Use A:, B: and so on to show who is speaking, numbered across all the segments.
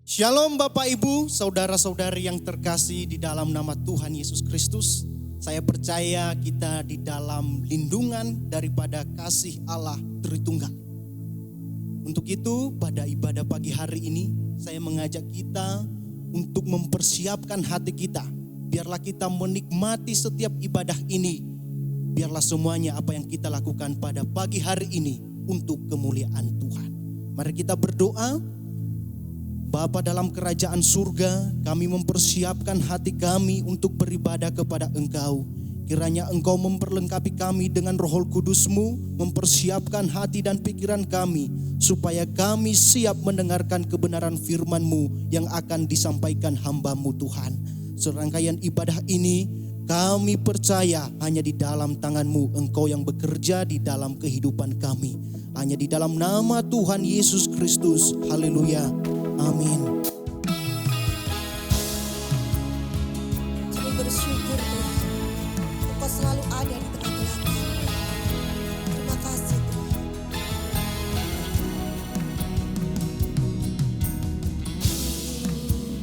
A: Shalom Bapak Ibu, saudara-saudari yang terkasih di dalam nama Tuhan Yesus Kristus. Saya percaya kita di dalam lindungan daripada kasih Allah Tritunggal. Untuk itu pada ibadah pagi hari ini saya mengajak kita untuk mempersiapkan hati kita. Biarlah kita menikmati setiap ibadah ini. Biarlah semuanya apa yang kita lakukan pada pagi hari ini untuk kemuliaan Tuhan. Mari kita berdoa. Bapa dalam kerajaan surga, kami mempersiapkan hati kami untuk beribadah kepada Engkau. Kiranya Engkau memperlengkapi kami dengan Roh Kudus-Mu, mempersiapkan hati dan pikiran kami, supaya kami siap mendengarkan kebenaran firman-Mu yang akan disampaikan hamba-Mu Tuhan. Serangkaian ibadah ini kami percaya hanya di dalam tangan-Mu, Engkau yang bekerja di dalam kehidupan kami. Hanya di dalam nama Tuhan Yesus Kristus. Haleluya. Amin.
B: Kami bersyukur Tuhan, Engkau selalu ada di tengah-tengah kami. Terima kasih Tuhan.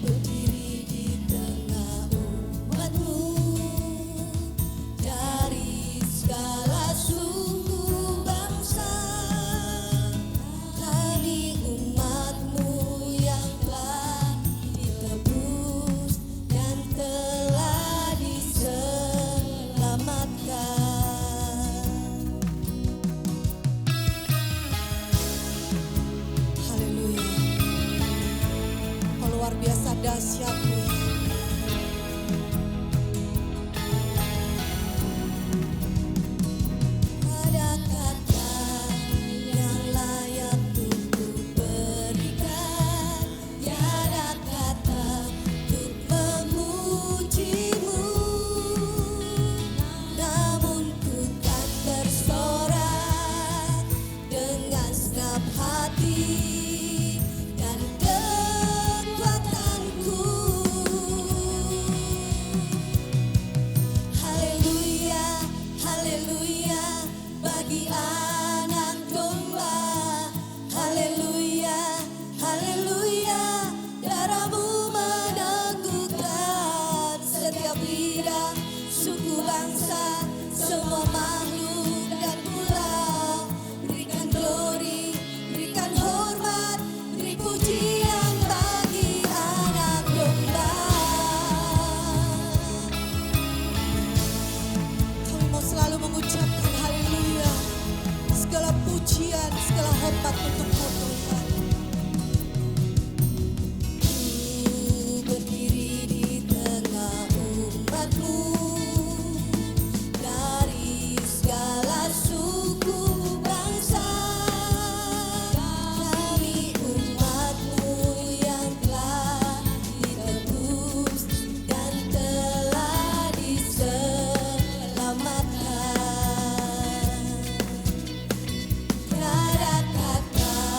B: Berdiri di tengah umat-Mu, dari segala suku bangsa. Kami umat-Mu yang telah ditebus dan telah diselamatkan. Haleluya. Kau luar biasa dahsyat-Mu. Ada kata yang layak untuk berikan, tiada kata untuk memuji-Mu. Namun ku kan bersorak dengan segenap hati dan kekuatanku. Haleluya, haleluya bagi anak domba. Haleluya, haleluya darah-Mu meneguhkan setiap lidah, suku bangsa, semua makhluk dan pulau. Berikan glory, berikan hormat, beri pujian bagi anak domba. Kami mau selalu mengucapkan haleluya. Segala pujian, segala hormat untuk-Mu Tuhan. Ku berdiri di tengah umat-Mu, dari segala suku bangsa. Kami umat-Mu yang telah ditebus dan telah diselamatkan. Tiada kata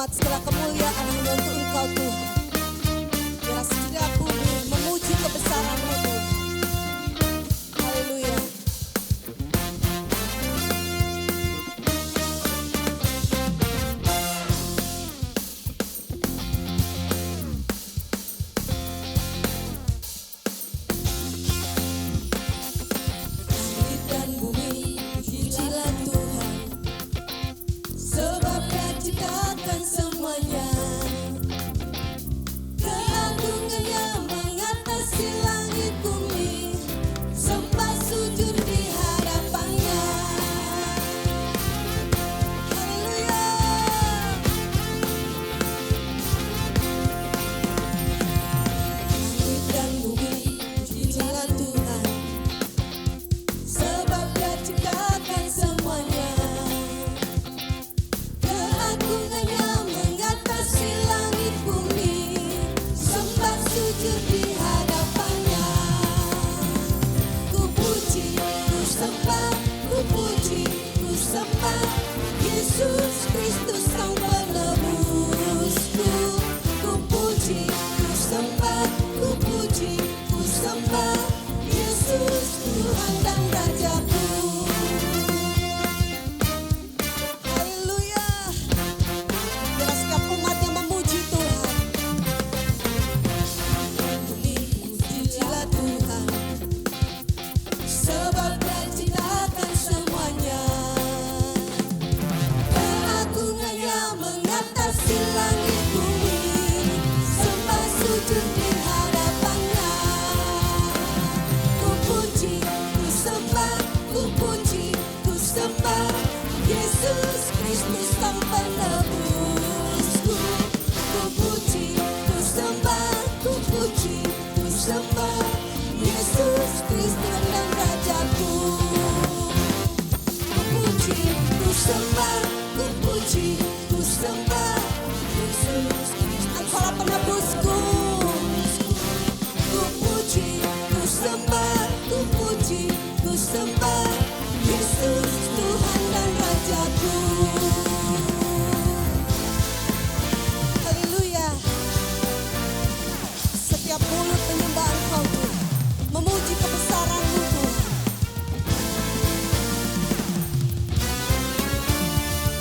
B: hormat, segala kemuliaan hanya untuk Engkau Tuhan. Biar setiap bumi memuji kebesaran-Mu Tuhan. Haleluya. Langit dan bumi pujilah Tuhan, sebab Dia ciptakan semuanya. Keagungannya mengatasi langit bumi, sembah sujud di hadapannya. Haleluya. Langit dan bumi pujilah Tuhan, sebab Dia ciptakan semuanya. Keagungannya mengatasi langit bumi, sembah sujud di hadapannya. Ku puji, ku sembah, ku puji, ku sembah Yesus Kristus Sang Penebusku. Ku puji, ku sembah, ku puji, ku sembah Yesus Tuhan dan Rajaku. Haleluya. Biar setiap umat yang memuji Tuhan. Bumi pujilah Tuhan, sebab Dia ciptakan semuanya. Keagungannya mengatasi langit bumi, sembah sujud di hadapannya. Ku puji, ku sembah, ku puji, ku sembah Yesus Kristus Sang Penebusku. Ku puji, ku sembah, ku puji, ku sembah Yesus Kristus dan Rajaku. Ku puji, ku sembah, ku puji, ku sembah Yesus Kristus Engkaulah penebusku. Ku puji, ku sembah, ku puji, ku sembah Yesus Tuhan dan Rajaku. Haleluya. Setiap mulut menyembah Engkau Tuhan, memuji kebesaran-Mu Tuhan.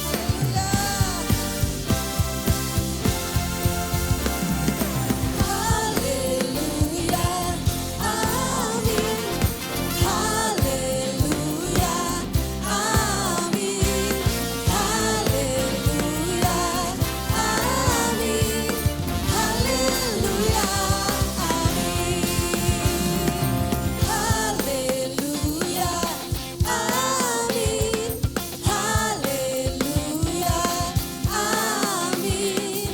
B: Haleluya. Haleluya, amin. Haleluya, amin. Haleluya, amin. Haleluya, amin. Haleluya, amin. Haleluya, amin. Haleluya, amin.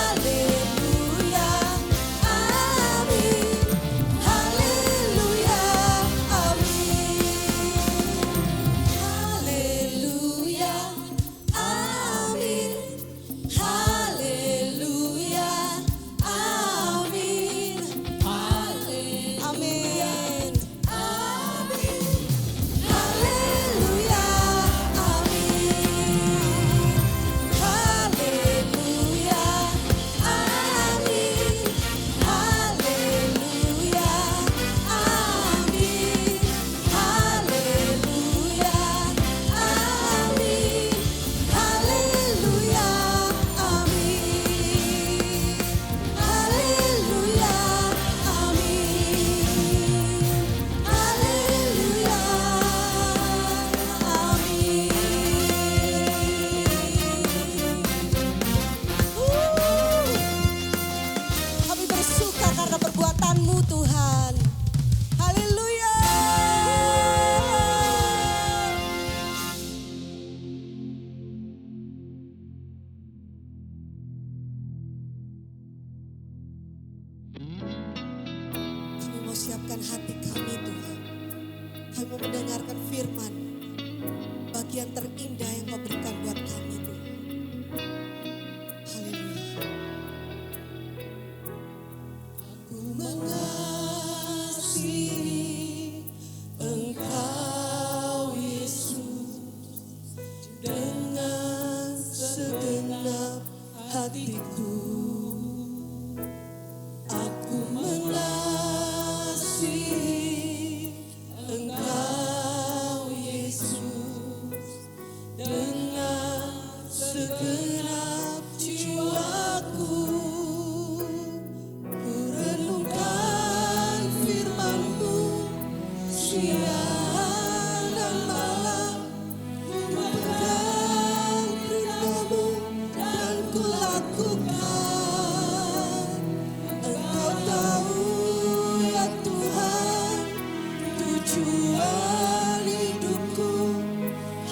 B: Haleluya, amin. Haleluya, amin. Haleluya, amin. Haleluya, amin. Haleluya, amin. Haleluya, amin. Haleluya, amin. Haleluya, Kami bersuka karena perbuatan-Mu Tuhan. Haleluya. Kami mau siapkan hati kami Tuhan. Kami mau mendengarkan firman, bagian terindah yang Kau berikan buat kami Tuhan. Haleluya. Aku mengasihi Engkau Yesus dengan segenap Tujuan hidupku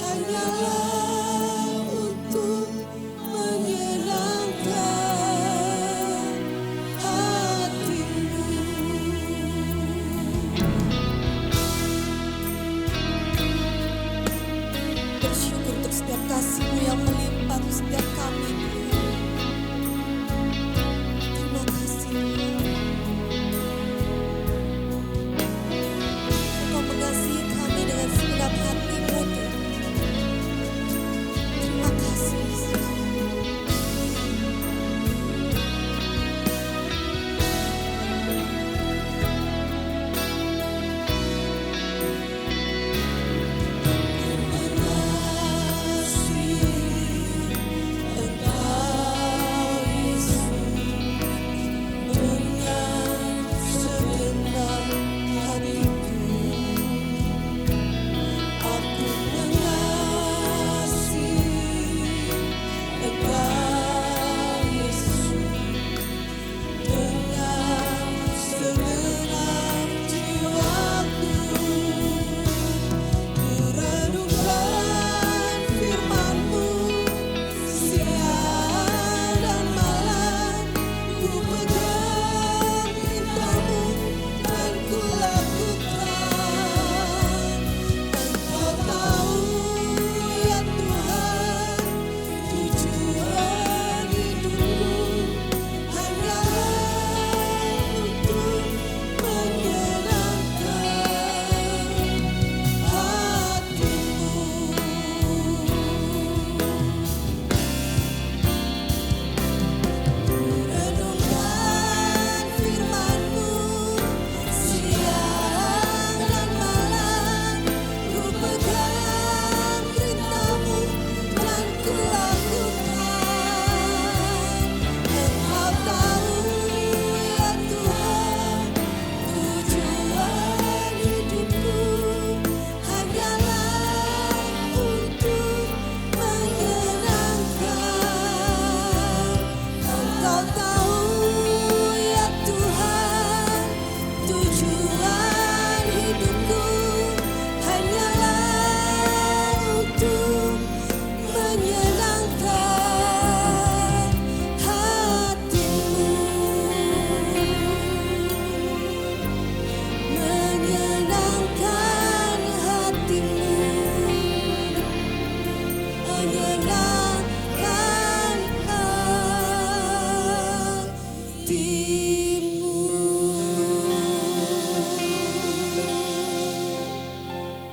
B: hanyalah untuk menyenangkan hatimu. Bersyukur untuk setiap kasih-Mu yang melimpah untuk setiap kami, Tuhan. Terima kasih, Tuhan. Engkau mengasihi kami dengan segenap hati-Mu, Tuhan. Terima kasih, Yesus.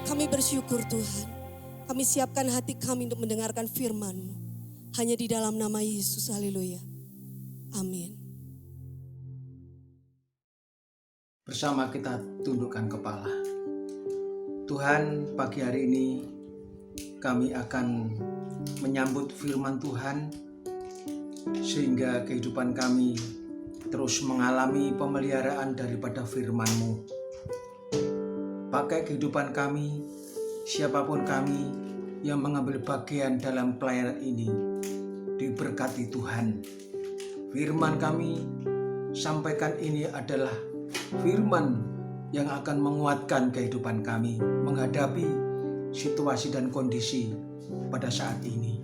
B: Kami bersyukur Tuhan, kami siapkan hati kami untuk mendengarkan firman-Mu. Hanya di dalam nama Yesus, haleluya. Amin.
C: Bersama kita tundukkan kepala. Tuhan, pagi hari ini kami akan menyambut firman Tuhan sehingga kehidupan kami terus mengalami pemeliharaan daripada firman-Mu. Pakai kehidupan kami, siapapun kami yang mengambil bagian dalam pelayanan ini, diberkati Tuhan. Firman kami sampaikan ini adalah firman yang akan menguatkan kehidupan kami menghadapi situasi dan kondisi pada saat ini.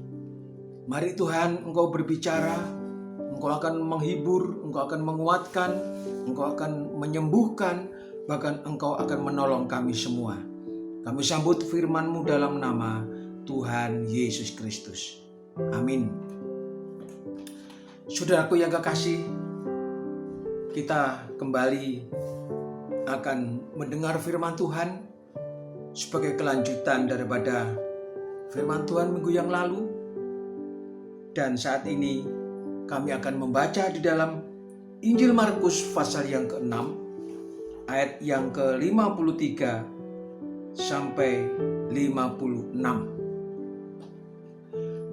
C: Mari Tuhan, Engkau berbicara, Engkau akan menghibur, Engkau akan menguatkan, Engkau akan menyembuhkan, bahkan Engkau akan menolong kami semua. Kami sambut firman-Mu dalam nama Tuhan Yesus Kristus. Amin. Saudaraku yang kekasih, kita kembali akan mendengar firman Tuhan sebagai kelanjutan daripada firman Tuhan minggu yang lalu. Dan saat ini kami akan membaca di dalam Injil Markus pasal yang ke-6 ayat yang ke-53 sampai 56.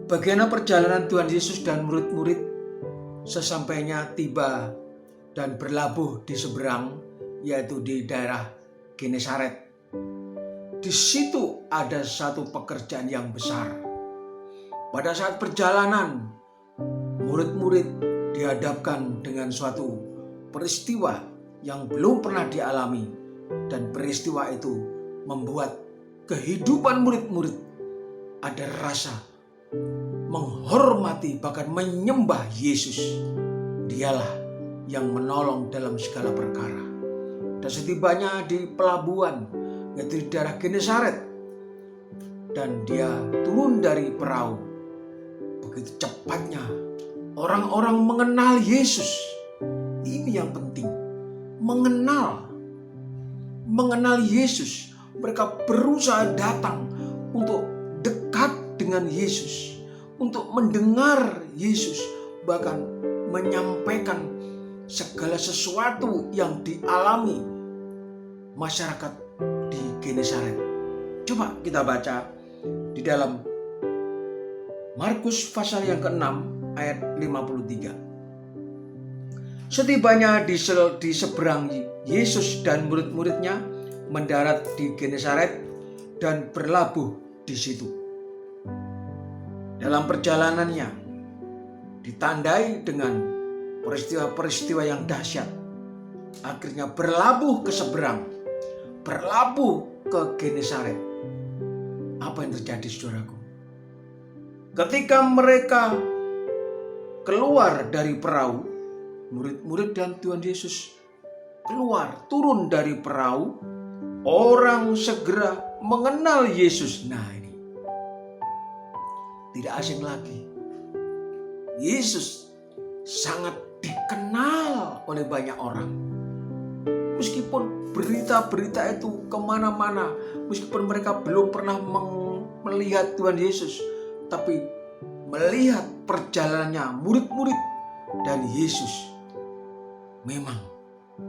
C: Bagaimana perjalanan Tuhan Yesus dan murid-murid sesampainya tiba dan berlabuh di seberang, yaitu di daerah Genesaret. Di situ ada satu pekerjaan yang besar. Pada saat perjalanan, murid-murid dihadapkan dengan suatu peristiwa yang belum pernah dialami, dan peristiwa itu membuat kehidupan murid-murid ada rasa menghormati bahkan menyembah Yesus. Dialah yang menolong dalam segala perkara. Dan setibanya di pelabuhan, yaitu di daerah Genesaret, dan dia turun dari perahu, begitu cepatnya orang-orang mengenal Yesus. Ini yang penting, mengenal Yesus. Mereka berusaha datang untuk dekat dengan Yesus, untuk mendengar Yesus, bahkan menyampaikan segala sesuatu yang dialami masyarakat di Genesaret. Coba kita baca di dalam Markus pasal yang ke-6 ayat 53. Setibanya di seberang, Yesus dan murid-muridnya mendarat di Genesaret dan berlabuh di situ. Dalam perjalanannya ditandai dengan peristiwa-peristiwa yang dahsyat. Akhirnya berlabuh ke seberang, berlabuh ke Genesaret. Apa yang terjadi, saudaraku? Ketika mereka keluar dari perahu, murid-murid dan Tuhan Yesus keluar, turun dari perahu, orang segera mengenal Yesus. Nah, ini tidak asing lagi. Yesus sangat dikenal oleh banyak orang. Meskipun berita-berita itu kemana-mana, meskipun mereka belum pernah melihat Tuhan Yesus, tapi melihat perjalanannya murid-murid dan Yesus, memang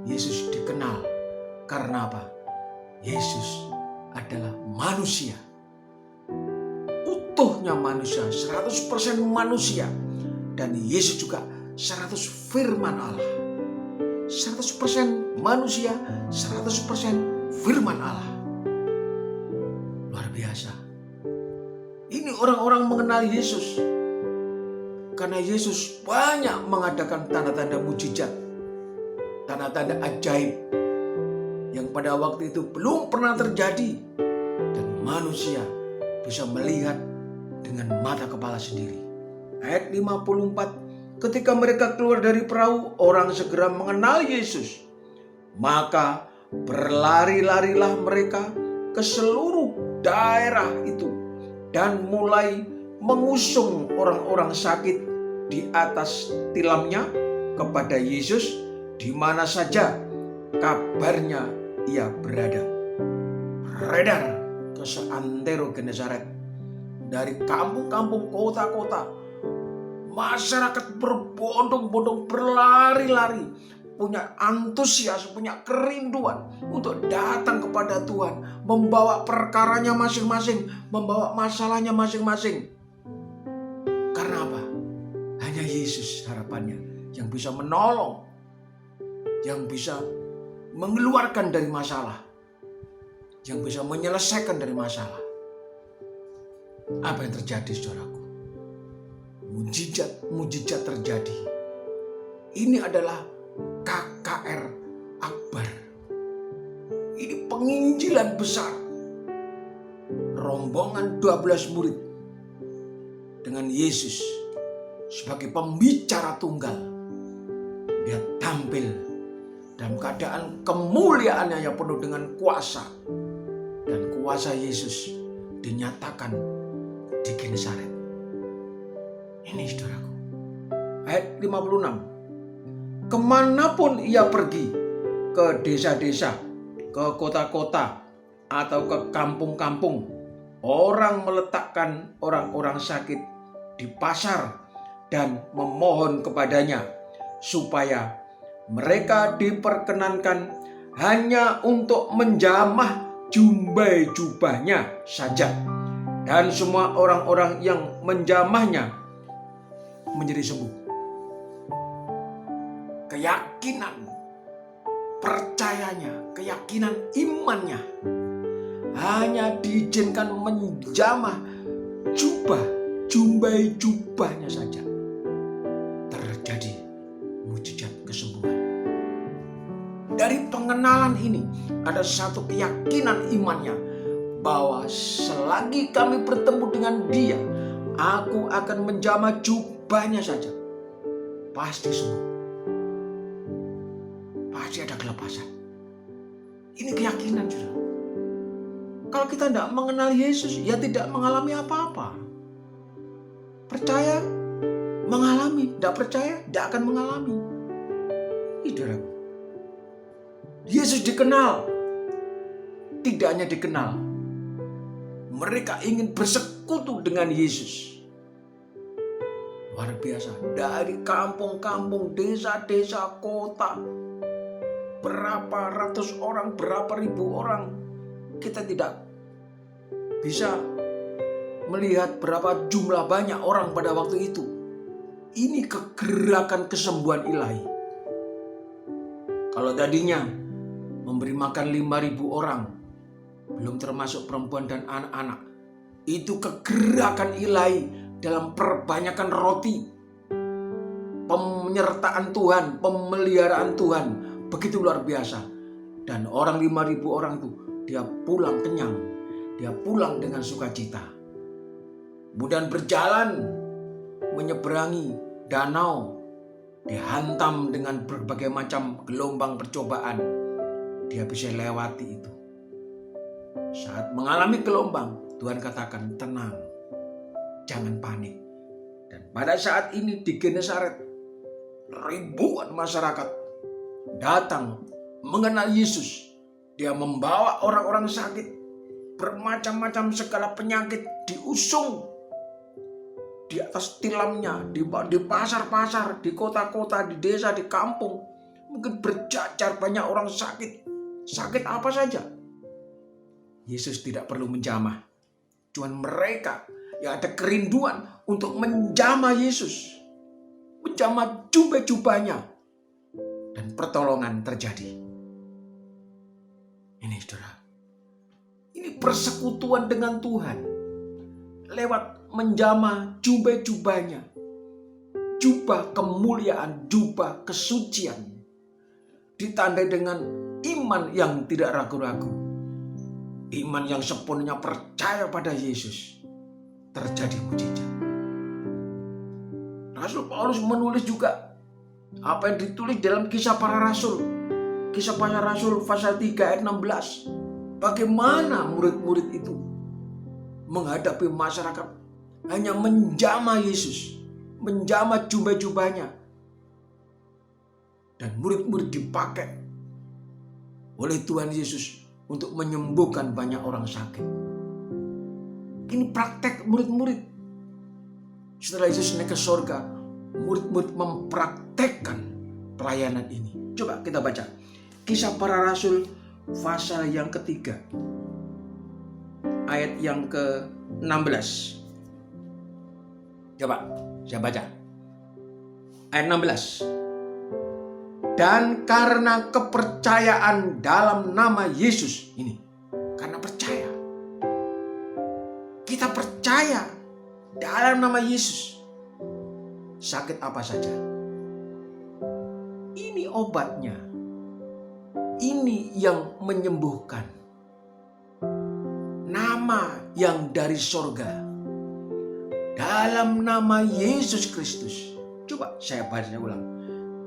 C: Yesus dikenal. Karena apa? Yesus adalah manusia, utuhnya manusia, 100% manusia. Dan Yesus juga 100 firman Allah. 100% manusia, 100% firman Allah. Luar biasa. Ini orang-orang mengenal Yesus karena Yesus banyak mengadakan tanda-tanda mujizat, tanda-tanda ajaib yang pada waktu itu belum pernah terjadi dan manusia bisa melihat dengan mata kepala sendiri. Ayat 54, ketika mereka keluar dari perahu, orang segera mengenal Yesus. Maka berlari-larilah mereka ke seluruh daerah itu dan mulai mengusung orang-orang sakit di atas tilamnya kepada Yesus di mana saja kabarnya ia berada. Beredar ke seantero Genesaret, dari kampung-kampung, kota-kota. Masyarakat berbondong-bondong, berlari-lari, punya antusias, punya kerinduan untuk datang kepada Tuhan, membawa perkaranya masing-masing, membawa masalahnya masing-masing. Karena apa? Hanya Yesus harapannya yang bisa menolong, yang bisa mengeluarkan dari masalah, yang bisa menyelesaikan dari masalah. Apa yang terjadi, saudaraku? Mujizat terjadi. Ini adalah KKR Akbar. Ini penginjilan besar. Rombongan 12 murid dengan Yesus sebagai pembicara tunggal. Dia tampil dalam keadaan kemuliaannya yang penuh dengan kuasa. Dan kuasa Yesus dinyatakan di Genesaret. Ini, saudaraku. Ayat 56. Kemanapun ia pergi, ke desa-desa, ke kota-kota, atau ke kampung-kampung, orang meletakkan orang-orang sakit di pasar dan memohon kepadanya supaya mereka diperkenankan hanya untuk menjamah jumbai jubahnya saja. Dan semua orang-orang yang menjamahnya menjadi sembuh. Keyakinan, percayanya, keyakinan imannya hanya diizinkan menjamah jumbai jubahnya saja. Terjadi mujizat kesembuhan. Dari pengenalan ini ada satu keyakinan imannya bahwa selagi kami bertemu dengan dia, aku akan menjamah jubahnya saja. Pasti sembuh. Pasti ada kelepasan. Ini keyakinan, saudara. Kalau kita tidak mengenal Yesus, ya tidak mengalami apa-apa. Percaya, mengalami. Tidak percaya, tidak akan mengalami. Saudara, Yesus dikenal. Tidak hanya dikenal, mereka ingin bersekutu dengan Yesus. Luar biasa. Dari kampung-kampung, desa-desa, kota, berapa ratus orang, berapa ribu orang, kita tidak bisa melihat berapa jumlah banyak orang pada waktu itu. Ini kegerakan kesembuhan ilahi. Kalau tadinya memberi makan 5.000 orang, belum termasuk perempuan dan anak-anak, itu kegerakan ilahi dalam perbanyakan roti, penyertaan Tuhan, pemeliharaan Tuhan, begitu luar biasa. Dan orang 5.000 orang itu, dia pulang kenyang, dia pulang dengan sukacita. Kemudian berjalan menyeberangi danau, dihantam dengan berbagai macam gelombang percobaan, dia bisa lewati itu. Saat mengalami gelombang, Tuhan katakan, tenang, jangan panik. Dan pada saat ini di Genesaret, ribuan masyarakat datang mengenal Yesus. Dia membawa orang-orang sakit, bermacam-macam segala penyakit diusung di atas tilamnya, di pasar-pasar, di kota-kota, di desa, di kampung. Mungkin berjajar banyak orang sakit. Sakit apa saja. Yesus tidak perlu menjamah. Cuman mereka yang ada kerinduan untuk menjamah Yesus. Menjamah jubah-jubahnya. Dan pertolongan terjadi. Ini saudara. Ini persekutuan dengan Tuhan. Lewat menjamah jubah-jubahnya. Jubah kemuliaan, jubah kesucian. Ditandai dengan iman yang tidak ragu-ragu. Iman yang sepenuhnya percaya pada Yesus. Terjadi mujizat. Rasul Paulus menulis juga apa yang ditulis dalam Kisah Para Rasul. Kisah Para Rasul pasal 3 ayat 16. Bagaimana murid-murid itu menghadapi masyarakat hanya menjamah Yesus, menjamah jubah-jubahnya. Dan murid-murid dipakai oleh Tuhan Yesus untuk menyembuhkan banyak orang sakit. Ini praktek murid-murid. Setelah Yesus naik ke surga, murid-murid mempraktekkan pelayanan ini. Coba kita baca Kisah Para Rasul pasal yang ketiga, ayat yang ke-16. Coba saya baca ayat 16. Dan karena kepercayaan dalam nama Yesus, ini karena percaya, kita percaya dalam nama Yesus, sakit apa saja, ini obatnya, ini yang menyembuhkan, nama yang dari sorga, dalam nama Yesus Kristus. Coba saya baca ulang.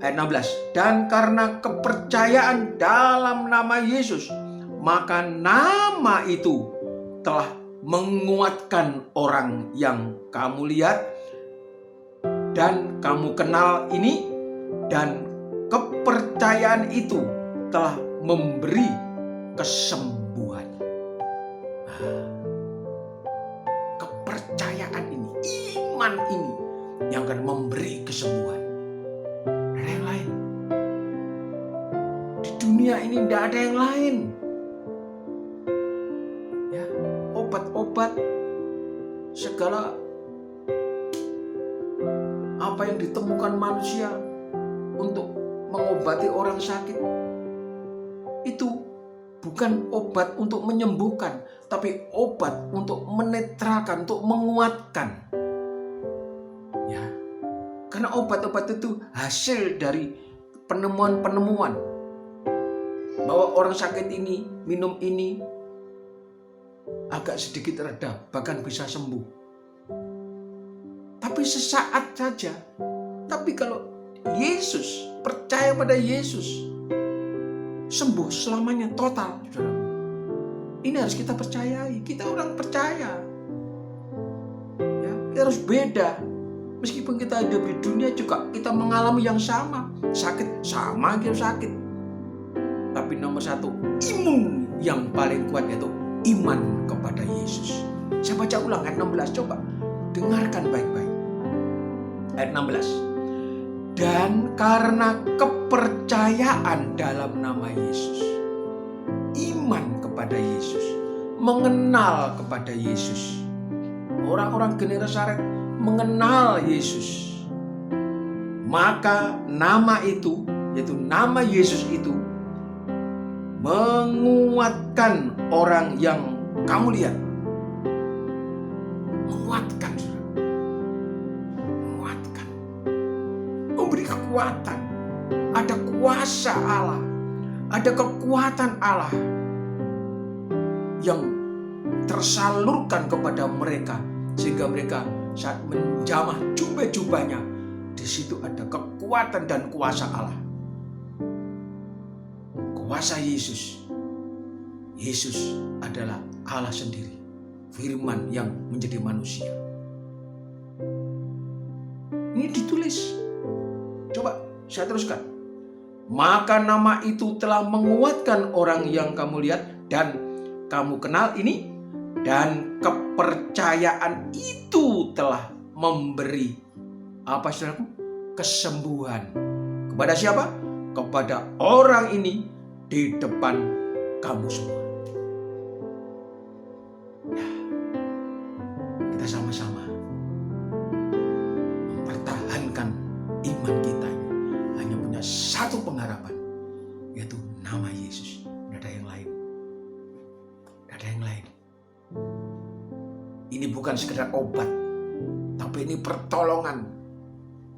C: Ayat 16. Dan karena kepercayaan dalam nama Yesus, maka nama itu telah menguatkan orang yang kamu lihat dan kamu kenal ini, dan kepercayaan itu telah memberi kesembuhan. Kepercayaan ini, iman ini yang akan memberi kesembuhan. Ada yang lain. Di dunia ini tidak ada yang lain. Ya, obat-obat, segala apa yang ditemukan manusia untuk mengobati orang sakit, itu bukan obat untuk menyembuhkan, tapi obat untuk menetralkan, untuk menguatkan. Ya, karena obat-obat itu hasil dari penemuan-penemuan bahwa orang sakit ini minum ini, agak sedikit reda, bahkan bisa sembuh. Tapi sesaat saja. Tapi kalau Yesus, percaya pada Yesus, sembuh selamanya, total. Saudara. Ini harus kita percayai. Kita orang percaya. Ya, kita harus beda. Meskipun kita hidup di dunia juga kita mengalami yang sama. Sakit, sama kita sakit. Tapi nomor satu, imun yang paling kuat yaitu iman kepada Yesus. Saya baca ulang ayat 16, coba dengarkan baik-baik. Ayat 16. Dan karena kepercayaan dalam nama Yesus, iman kepada Yesus, mengenal kepada Yesus. Orang-orang Genesaret mengenal Yesus. Maka nama itu, yaitu nama Yesus itu, menguatkan orang yang kamu lihat. Menguatkan, menguatkan, memberi kekuatan. Ada kuasa Allah, ada kekuatan Allah yang tersalurkan kepada mereka, sehingga mereka saat menjamah jubah-jubahnya, di situ ada kekuatan dan kuasa Allah. Kuasa Yesus. Yesus adalah Allah sendiri, firman yang menjadi manusia. Ini ditulis. Coba saya teruskan. Maka nama itu telah menguatkan orang yang kamu lihat dan kamu kenal ini, dan kepercayaan itu telah memberi apa saudaraku? Kesembuhan. Kepada siapa? Kepada orang ini di depan kamu semua. Ya, kita sama-sama mempertahankan iman kita ini. Hanya punya satu pengharapan, yaitu nama Yesus. Tidak ada yang lain. Tidak ada yang lain. Ini bukan sekedar obat, tapi ini pertolongan.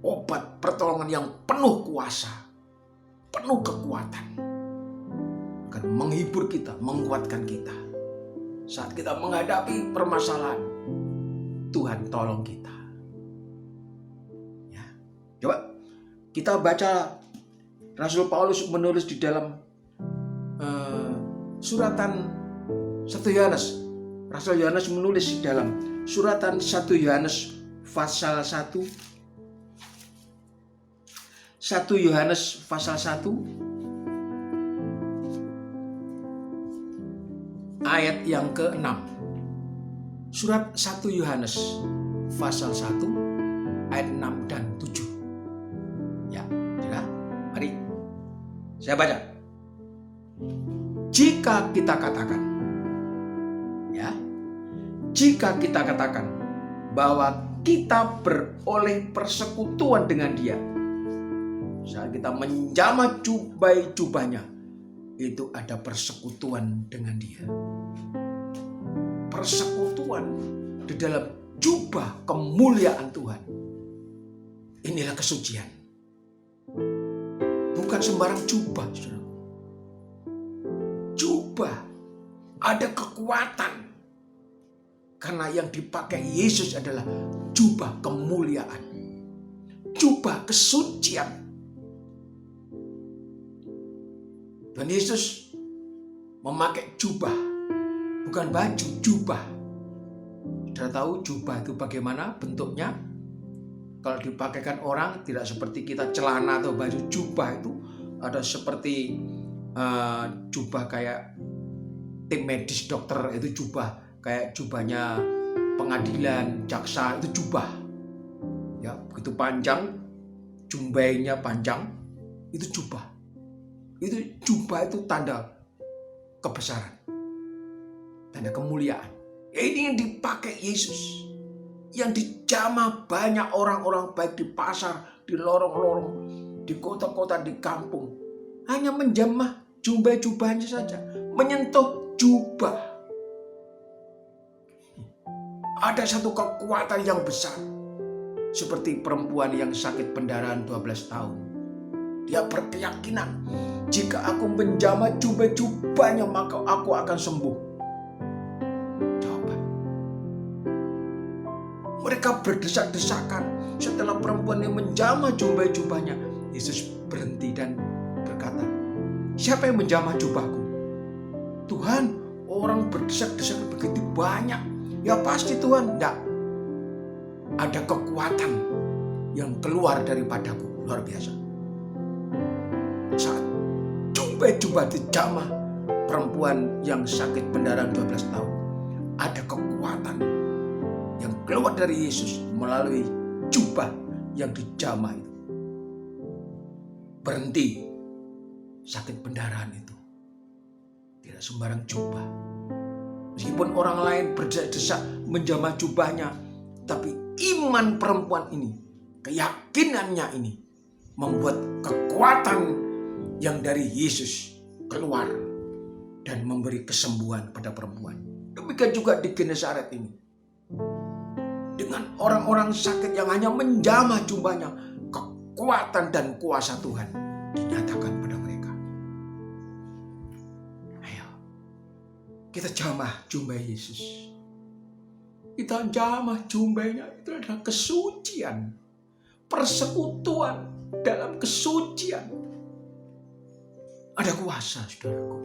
C: Obat pertolongan yang penuh kuasa, penuh kekuatan. Akan menghibur kita, menguatkan kita. Saat kita menghadapi permasalahan, Tuhan tolong kita. Ya. Coba kita baca Rasul Paulus menulis di dalam suratan 1 Yohanes. Rasul Yohanes menulis di dalam suratan 1 Yohanes pasal 1. 1 Yohanes pasal 1 ayat yang ke-6. Surat 1 Yohanes pasal 1 ayat 6 dan 7. Ya, sudah. Mari saya baca. Jika kita katakan bahwa kita beroleh persekutuan dengan Dia, saat kita menjamah jubah-jubahnya, itu ada persekutuan dengan Dia. Persekutuan di dalam jubah kemuliaan Tuhan. Inilah kesucian. Bukan sembarang jubah, saudara. Jubah ada kekuatan. Karena yang dipakai Yesus adalah jubah kemuliaan. Jubah kesucian. Dan Yesus memakai jubah. Bukan baju, jubah. Sudah tahu jubah itu bagaimana bentuknya? Kalau dipakaikan orang tidak seperti kita celana atau baju. Jubah itu ada seperti jubah kayak tim medis dokter, itu jubah. Kayak jubahnya pengadilan, jaksa, itu jubah. Ya, begitu panjang, jumbainya panjang, itu jubah. Itu jubah itu tanda kebesaran, tanda kemuliaan. Ya, ini yang dipakai Yesus, yang dijamah banyak orang-orang baik di pasar, di lorong-lorong, di kota-kota, di kampung. Hanya menjamah jubah-jubahnya saja, menyentuh jubah. Ada satu kekuatan yang besar. Seperti perempuan yang sakit pendarahan 12 tahun. Dia berkeyakinan, jika aku menjamah jubah-jubahnya maka aku akan sembuh. Mereka berdesak-desakan. Setelah perempuan yang menjamah jubahnya, Yesus berhenti dan berkata, "Siapa yang menjamah jubahku?" "Tuhan, orang berdesak-desakan begitu banyak." "Ya pasti Tuhan." "Enggak, ada kekuatan yang keluar daripadaku." Luar biasa. Saat jubah dijamah perempuan yang sakit pendarahan 12 tahun, ada kekuatan yang keluar dari Yesus melalui jubah yang dijamah itu. Berhenti sakit pendarahan itu. Tidak sembarang jubah. Meskipun orang lain berdesak-desak menjamah jubahnya, tapi iman perempuan ini, keyakinannya ini membuat kekuatan yang dari Yesus keluar dan memberi kesembuhan pada perempuan. Demikian juga di Genesaret ini. Dengan orang-orang sakit yang hanya menjamah jubahnya, kekuatan dan kuasa Tuhan dinyatakan pada mereka. Ayo, kita jamah jubah Yesus. Kita jamah jubahnya, itu adalah kesucian, persekutuan dalam kesucian. Ada kuasa, saudaraku.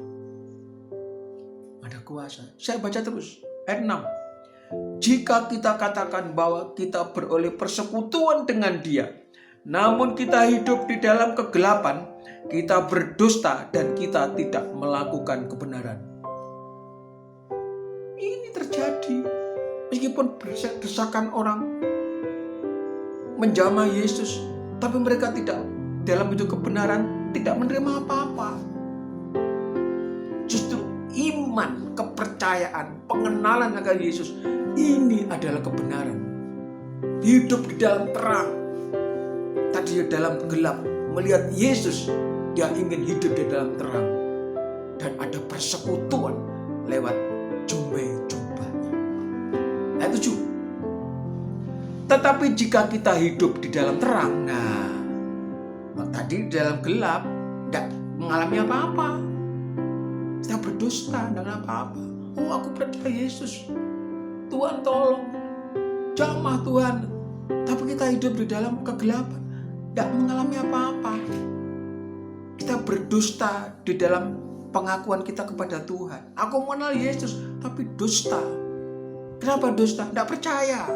C: Ada kuasa. Saya baca terus ayat 6. Jika kita katakan bahwa kita beroleh persekutuan dengan Dia, namun kita hidup di dalam kegelapan, kita berdusta dan kita tidak melakukan kebenaran. Ini terjadi meskipun berdesak-desakan orang menjamah Yesus, tapi mereka tidak dalam hidup kebenaran, tidak menerima apa-apa. Justru iman, kepercayaan, pengenalan akan Yesus, ini adalah kebenaran. Hidup di dalam terang, tadinya dalam gelap, melihat Yesus, dia ingin hidup di dalam terang. Dan ada persekutuan lewat jubahnya. Ayat 7. Tetapi jika kita hidup di dalam terang, tadi di dalam gelap, tidak mengalami apa-apa. Kita berdusta, tidak apa-apa. Oh, aku percaya Yesus. Tuhan tolong. Jamah Tuhan. Tapi kita hidup di dalam kegelapan, tidak mengalami apa-apa. Kita berdusta di dalam pengakuan kita kepada Tuhan. Aku mengenal Yesus, tapi dusta. Kenapa dusta? Tidak percaya.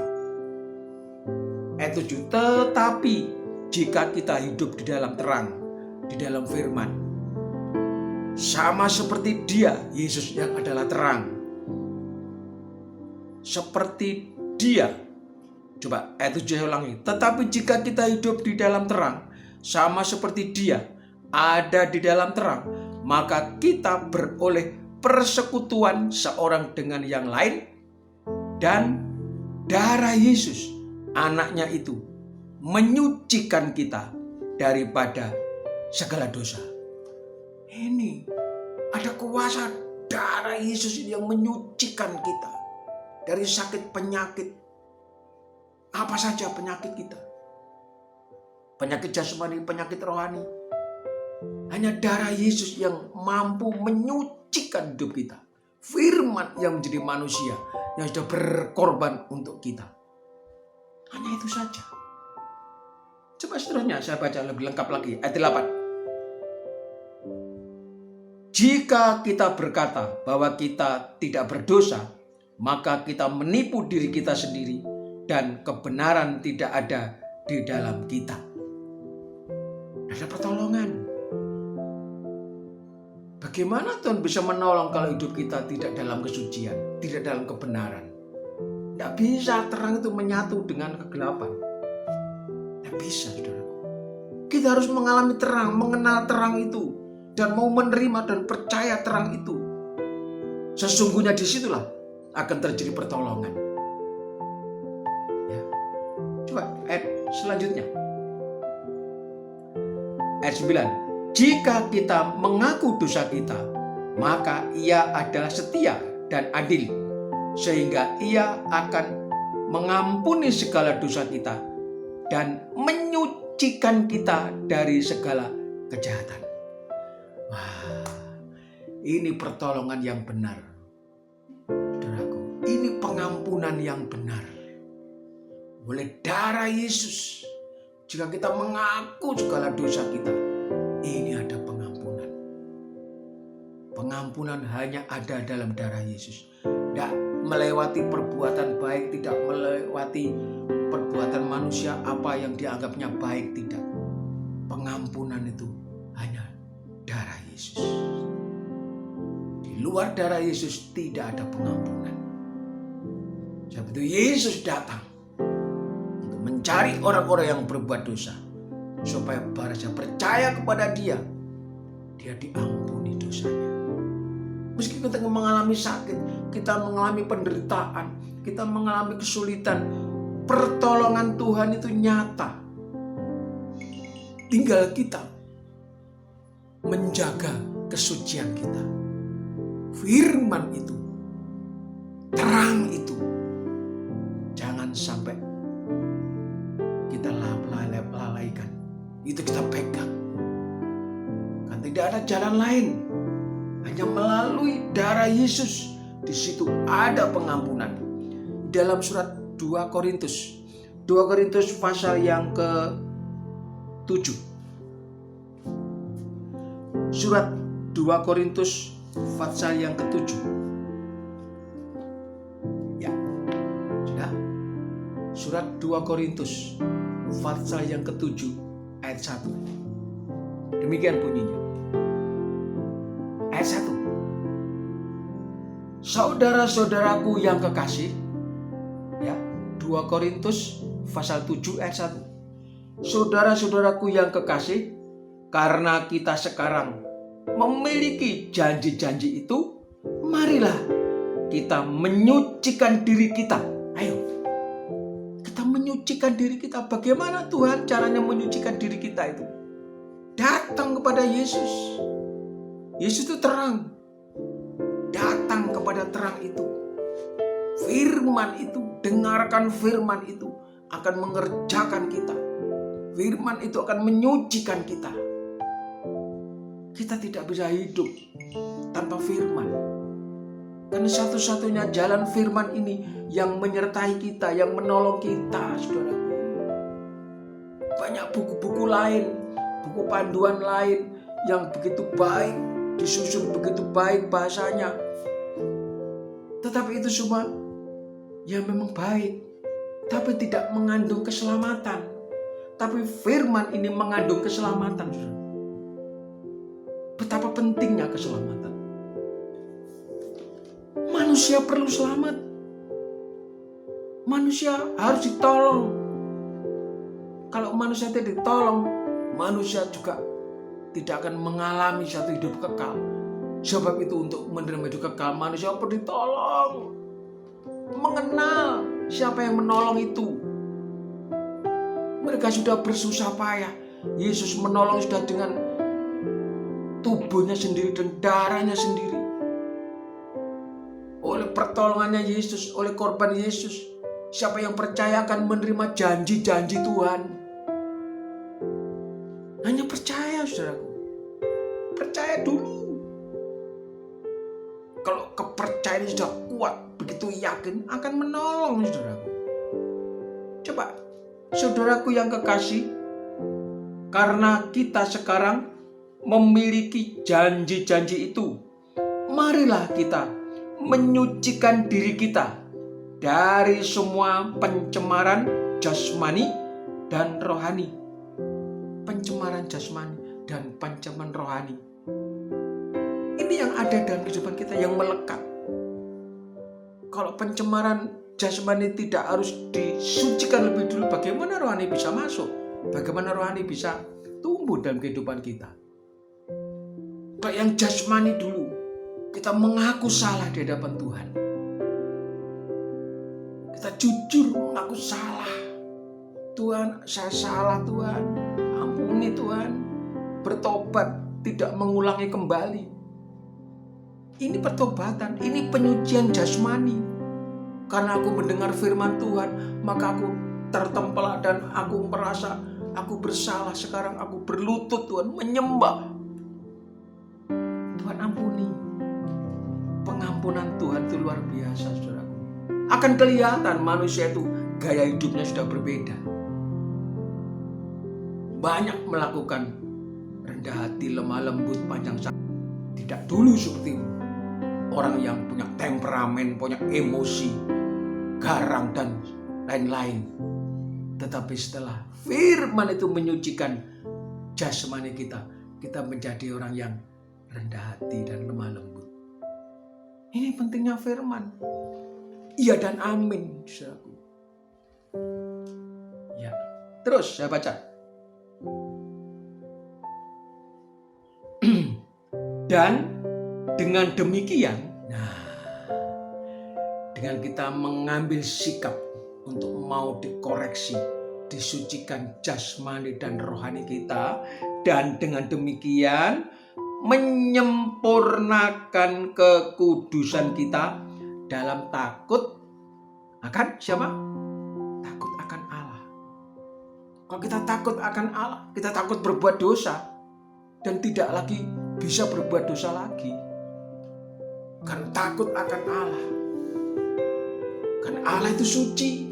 C: Ayat 7. Tetapi jika kita hidup di dalam terang, di dalam firman, sama seperti Dia, Yesus yang adalah terang. Seperti Dia. Coba ayat 7 saya ulangi. Tetapi jika kita hidup di dalam terang, sama seperti Dia ada di dalam terang, maka kita beroleh persekutuan seorang dengan yang lain, dan darah Yesus, anaknya itu, menyucikan kita daripada segala dosa. Ini ada kuasa darah Yesus yang menyucikan kita dari sakit penyakit. Apa saja penyakit kita. Penyakit jasmani, penyakit rohani. Hanya darah Yesus yang mampu menyucikan hidup kita. Firman yang menjadi manusia, yang sudah berkorban untuk kita. Hanya itu saja. Coba seterusnya saya baca lebih lengkap lagi. Ayat 8. Jika kita berkata bahwa kita tidak berdosa, maka kita menipu diri kita sendiri dan kebenaran tidak ada di dalam kita. Ada pertolongan. Bagaimana Tuhan bisa menolong kalau hidup kita tidak dalam kesucian, tidak dalam kebenaran? Tidak bisa terang itu menyatu dengan kegelapan. Tidak bisa, saudaraku. Kita harus mengalami terang, mengenal terang itu, dan mau menerima dan percaya terang itu. Sesungguhnya disitulah akan terjadi pertolongan. Ya. Coba ayat selanjutnya. Ayat 9. Jika kita mengaku dosa kita, maka Ia adalah setia dan adil, sehingga Ia akan mengampuni segala dosa kita dan menyucikan kita dari segala kejahatan. Wah, ini pertolongan yang benar. Saudaraku, ini pengampunan yang benar. oleh darah Yesus. Jika kita mengaku segala dosa kita, ini ada pengampunan. Pengampunan hanya ada dalam darah Yesus. Tidak melewati perbuatan baik, tidak melewati perbuatan manusia apa yang dianggapnya baik, tidak. Pengampunan itu hanya darah Yesus. Di luar darah Yesus tidak ada pengampunan. Sebab itu Yesus datang untuk mencari orang-orang yang berbuat dosa, supaya barang siapa percaya kepada dia diampuni dosanya. Meski kita mengalami sakit, kita mengalami penderitaan, kita mengalami kesulitan, pertolongan Tuhan itu nyata. Tinggal kita menjaga kesucian kita. Firman itu, terang itu, jangan sampai kita lalaikan. Itu kita pegang. Kan tidak ada jalan lain, hanya melalui darah Yesus. Di situ ada pengampunan. Dalam surat 2 Korintus pasal yang ke-7. Surat 2 Korintus pasal yang ke-7. Ya. Sudah. Surat 2 Korintus pasal yang ke-7 ayat 1. Demikian bunyinya. Ayat 1. Saudara-saudaraku yang kekasih, ya, 2 Korintus pasal 7 ayat 1. Saudara-saudaraku yang kekasih, karena kita sekarang memiliki janji-janji itu, marilah kita menyucikan diri kita. Ayo, kita menyucikan diri kita. Bagaimana Tuhan caranya menyucikan diri kita itu? Datang kepada Yesus. Yesus itu terang. Datang kepada terang itu. Firman itu, dengarkan firman itu akan mengerjakan kita. Firman itu akan menyucikan kita. Kita tidak bisa hidup tanpa firman. Karena satu-satunya jalan firman ini yang menyertai kita, yang menolong kita, saudara. Banyak buku-buku lain, buku panduan lain yang begitu baik, disusun begitu baik bahasanya. Tetapi itu semua ya memang baik, tapi tidak mengandung keselamatan. Tapi firman ini mengandung keselamatan. Betapa pentingnya keselamatan. Manusia perlu selamat. Manusia harus ditolong. Kalau manusia tidak ditolong, manusia juga tidak akan mengalami satu hidup kekal. Sebab itu untuk menerima hidup kekal, manusia perlu ditolong. Mengenal siapa yang menolong itu. Mereka sudah bersusah payah. Yesus menolong sudah dengan tubuhnya sendiri dan darahnya sendiri. Oleh pertolongannya Yesus, oleh korban Yesus, siapa yang percaya akan menerima janji-janji Tuhan. Hanya percaya, saudaraku. Percaya dulu. Kalau kepercayaan sudah kuat, begitu yakin, akan menolong, saudaraku. Coba, saudaraku yang kekasih, karena kita sekarang memiliki janji-janji itu, marilah kita menyucikan diri kita dari semua pencemaran jasmani dan rohani. Pencemaran jasmani dan pencemaran rohani. Ini yang ada dalam kehidupan kita, yang melekat. Kalau pencemaran jasmani tidak harus disucikan lebih dulu, bagaimana rohani bisa masuk? Bagaimana rohani bisa tumbuh dalam kehidupan kita? Baik yang jasmani dulu, kita mengaku salah di hadapan Tuhan. Kita jujur mengaku salah. Tuhan, saya salah Tuhan. Ampuni Tuhan. Bertobat, tidak mengulangi kembali. Ini pertobatan, ini penyucian jasmani. Karena aku mendengar firman Tuhan, maka aku tertempelak dan aku merasa aku bersalah. Sekarang aku berlutut Tuhan, menyembah. Tuhan ampuni. Pengampunan Tuhan itu luar biasa, saudaraku. Akan kelihatan manusia itu gaya hidupnya sudah berbeda. Banyak melakukan rendah hati, lemah lembut, panjang sabar. Tidak dulu seperti orang yang punya temperamen, punya emosi, garang dan lain-lain. Tetapi setelah firman itu menyucikan jasmani kita, kita menjadi orang yang rendah hati dan lemah lembut. Ini pentingnya firman. Iya dan amin, saudaraku. Ya, terus saya baca. Dan dengan demikian, dengan kita mengambil sikap untuk mau dikoreksi, disucikan jasmani dan rohani kita, dan dengan demikian menyempurnakan kekudusan kita dalam takut akan siapa? Takut akan Allah. Kalau kita takut akan Allah, kita takut berbuat dosa dan tidak lagi bisa berbuat dosa lagi. Karena takut akan Allah. Karena Allah itu suci,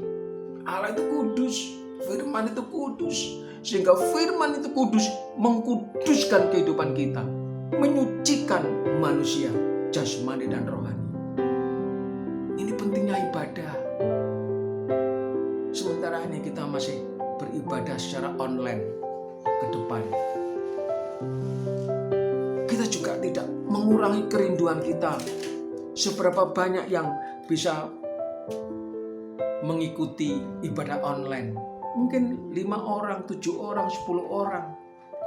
C: Allah itu kudus, firman itu kudus. Sehingga firman itu kudus, mengkuduskan kehidupan kita, menyucikan manusia, jasmani dan rohani. Ini pentingnya ibadah. Sementara ini kita masih beribadah secara online ke depan. Kita juga tidak mengurangi kerinduan kita. Seberapa banyak yang bisa mengikuti ibadah online? Mungkin 5 orang, 7 orang, 10 orang,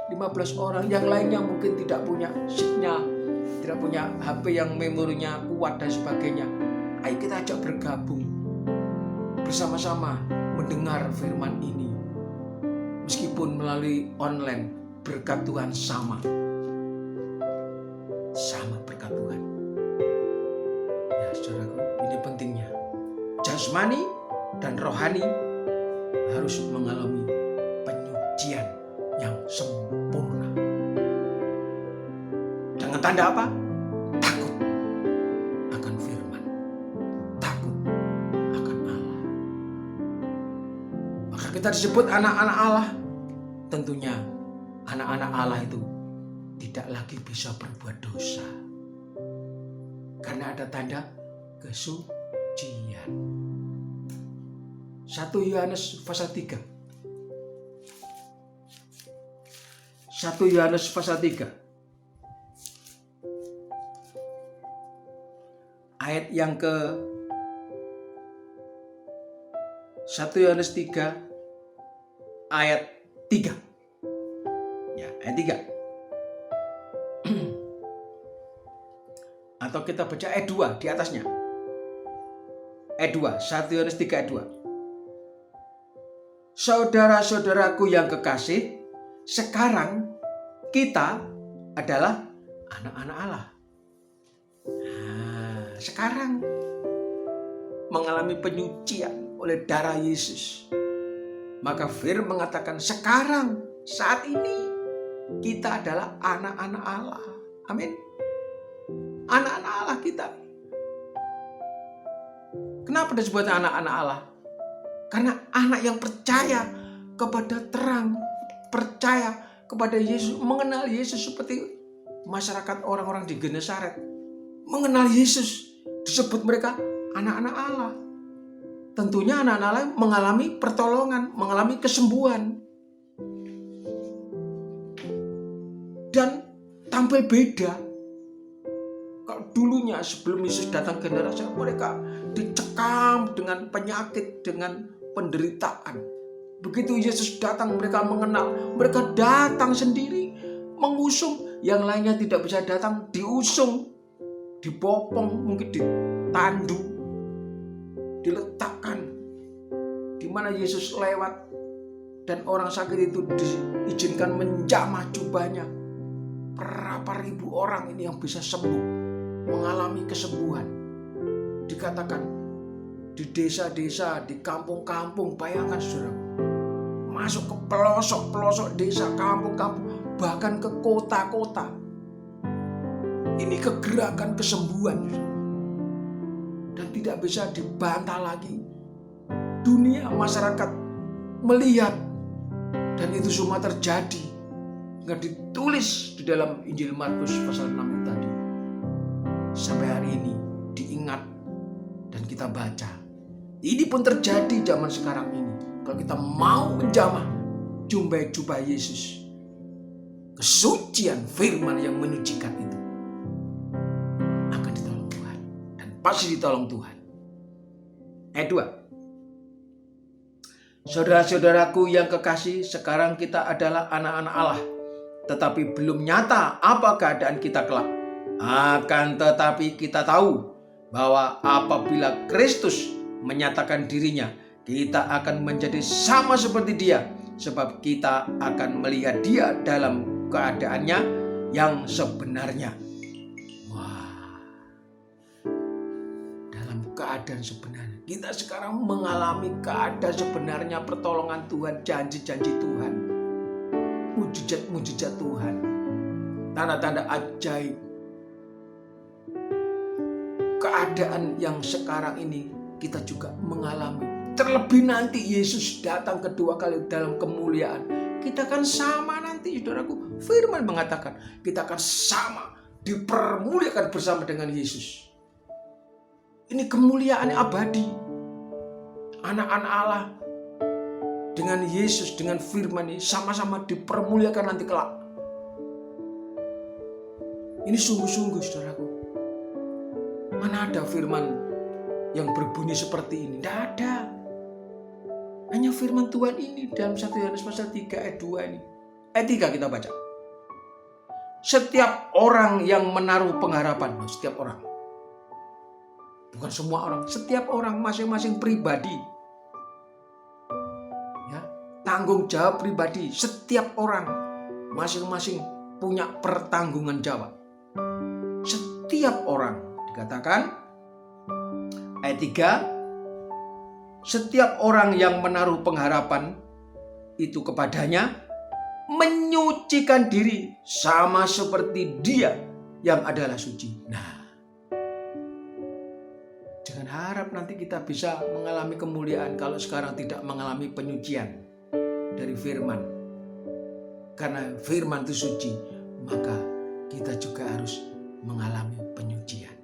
C: 15 orang. Yang lainnya mungkin tidak punya signal, tidak punya HP yang memorinya kuat dan sebagainya. Ayo kita ajak bergabung bersama-sama mendengar firman ini. Meskipun melalui online, berkat Tuhan sama berkat Tuhan. Ya saudaraku, ini pentingnya. Jasmani dan rohani harus mengalami penyucian yang sempurna. Dengan tanda apa? Takut akan firman, takut akan Allah. Maka kita disebut anak-anak Allah. Tentunya anak-anak Allah itu tidak lagi bisa berbuat dosa. Karena ada tanda kesucian. 1 Yohanes pasal 3. 1 Yohanes pasal 3. Ayat yang ke 1 Yohanes 3 ayat 3. Ya, ayat 3. Atau kita baca ayat 2 di atasnya. Ayat 2, 1 Yohanes 3 ayat 2. Saudara-saudaraku yang kekasih, sekarang kita adalah anak-anak Allah. Sekarang mengalami penyucian oleh darah Yesus. Maka firman mengatakan sekarang, saat ini kita adalah anak-anak Allah. Amin. Anak-anak Allah kita. Kenapa disebut anak-anak Allah? Karena anak yang percaya kepada terang, percaya kepada Yesus, mengenal Yesus seperti masyarakat orang-orang di Genesaret. Mengenal Yesus, disebut mereka anak-anak Allah. Tentunya anak-anak Allah mengalami pertolongan, mengalami kesembuhan. Dan tampil beda. Kalau dulunya sebelum Yesus datang ke generasi, mereka dicekam dengan penyakit, dengan penderitaan. Begitu Yesus datang, mereka mengenal. Mereka datang sendiri, mengusung. Yang lainnya tidak bisa datang, diusung, dibopong, mungkin ditandu, diletakkan. Di mana Yesus lewat dan orang sakit itu diizinkan menjamah jubahnya. Berapa ribu orang ini yang bisa sembuh, mengalami kesembuhan. Dikatakan di desa-desa, di kampung-kampung, bayangkan saudara, masuk ke pelosok-pelosok desa, kampung-kampung, bahkan ke kota-kota. Ini kegerakan kesembuhan dan tidak bisa dibantah lagi. dunia, masyarakat melihat. Dan itu semua terjadi. Nggak ditulis di dalam Injil Markus pasal 6 itu tadi. Sampai hari ini diingat dan kita baca. Ini pun terjadi zaman sekarang ini. Kalau kita mau menjamah, jumpai Yesus. Kesucian firman yang menyucikan itu akan ditolong Tuhan. Dan pasti ditolong Tuhan. Ayat 2. Saudara-saudaraku yang kekasih, sekarang kita adalah anak-anak Allah. Tetapi belum nyata apa keadaan kita kelak. Akan tetapi kita tahu bahwa apabila Kristus menyatakan dirinya, kita akan menjadi sama seperti Dia, sebab kita akan melihat Dia dalam keadaannya yang sebenarnya. Wah, dalam keadaan sebenarnya. Kita sekarang mengalami keadaan sebenarnya, pertolongan Tuhan, janji-janji Tuhan, mujizat-mujizat Tuhan, tanda-tanda ajaib. Keadaan yang sekarang ini kita juga mengalami. Terlebih nanti Yesus datang kedua kali dalam kemuliaan. Kita akan sama nanti, saudaraku. Firman mengatakan kita akan sama, dipermuliakan bersama dengan Yesus. Ini kemuliaan abadi. Anak-anak Allah dengan Yesus, dengan firman ini sama-sama dipermuliakan nanti kelak. Ini sungguh-sungguh, saudaraku. Mana ada firman yang berbunyi seperti ini? Tidak ada. Hanya firman Tuhan ini dalam 1 Yohanes pasal 3 ayat 2 ini. Ayat 3 kita baca. Setiap orang yang menaruh pengharapan, setiap orang. Bukan semua orang, setiap orang, masing-masing pribadi. Ya, tanggung jawab pribadi, setiap orang masing-masing punya pertanggungan jawab. Setiap orang, dikatakan ayat 3, setiap orang yang menaruh pengharapan itu kepadanya menyucikan diri sama seperti Dia yang adalah suci. Nah, jangan harap nanti kita bisa mengalami kemuliaan kalau sekarang tidak mengalami penyucian dari firman. Karena firman itu suci, maka kita juga harus mengalami penyucian.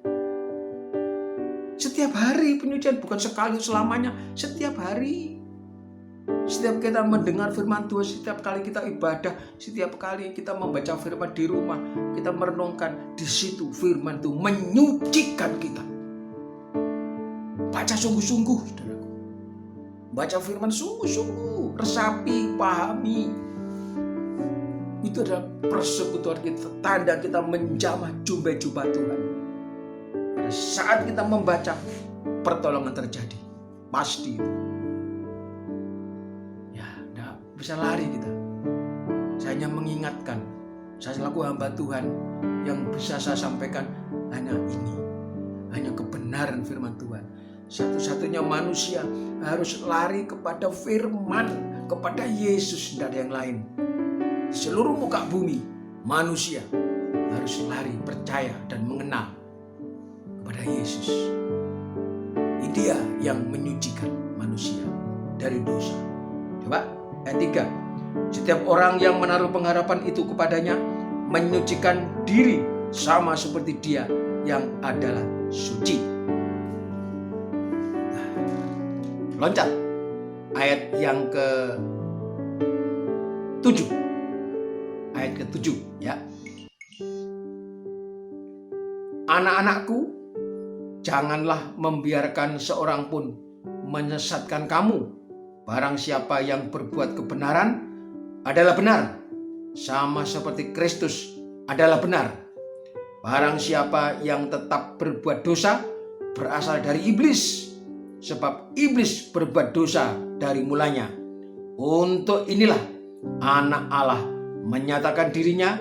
C: Setiap hari penyucian, bukan sekali selamanya, setiap hari. Setiap kita mendengar firman Tuhan, setiap kali kita ibadah, setiap kali kita membaca firman di rumah, kita merenungkan, di situ firman itu menyucikan kita. Baca sungguh-sungguh, saudaraku. Baca firman sungguh-sungguh, resapi, pahami. Itu adalah persekutuan kita, tanda kita menjamah jubah-jubah Tuhan. Pada saat kita membaca, pertolongan terjadi. Pasti itu. Ya, tidak bisa lari kita. Saya hanya mengingatkan, saya selaku hamba Tuhan, yang bisa saya sampaikan hanya ini. Hanya kebenaran firman Tuhan. Satu-satunya manusia harus lari kepada firman, kepada Yesus, tidak ada yang lain. Seluruh muka bumi, manusia harus lari, percaya dan mengenal kepada Yesus. Ini Dia yang menyucikan manusia dari dosa. Coba ayat 3. Setiap orang yang menaruh pengharapan itu kepadanya menyucikan diri sama seperti Dia yang adalah suci. Nah, loncat ayat yang ke-7. Ayat ke-7 ya. Anak-anakku, janganlah membiarkan seorang pun menyesatkan kamu. Barang siapa yang berbuat kebenaran adalah benar, sama seperti Kristus adalah benar. Barang siapa yang tetap berbuat dosa berasal dari iblis, sebab iblis berbuat dosa dari mulanya. Untuk inilah anak Allah menyatakan dirinya,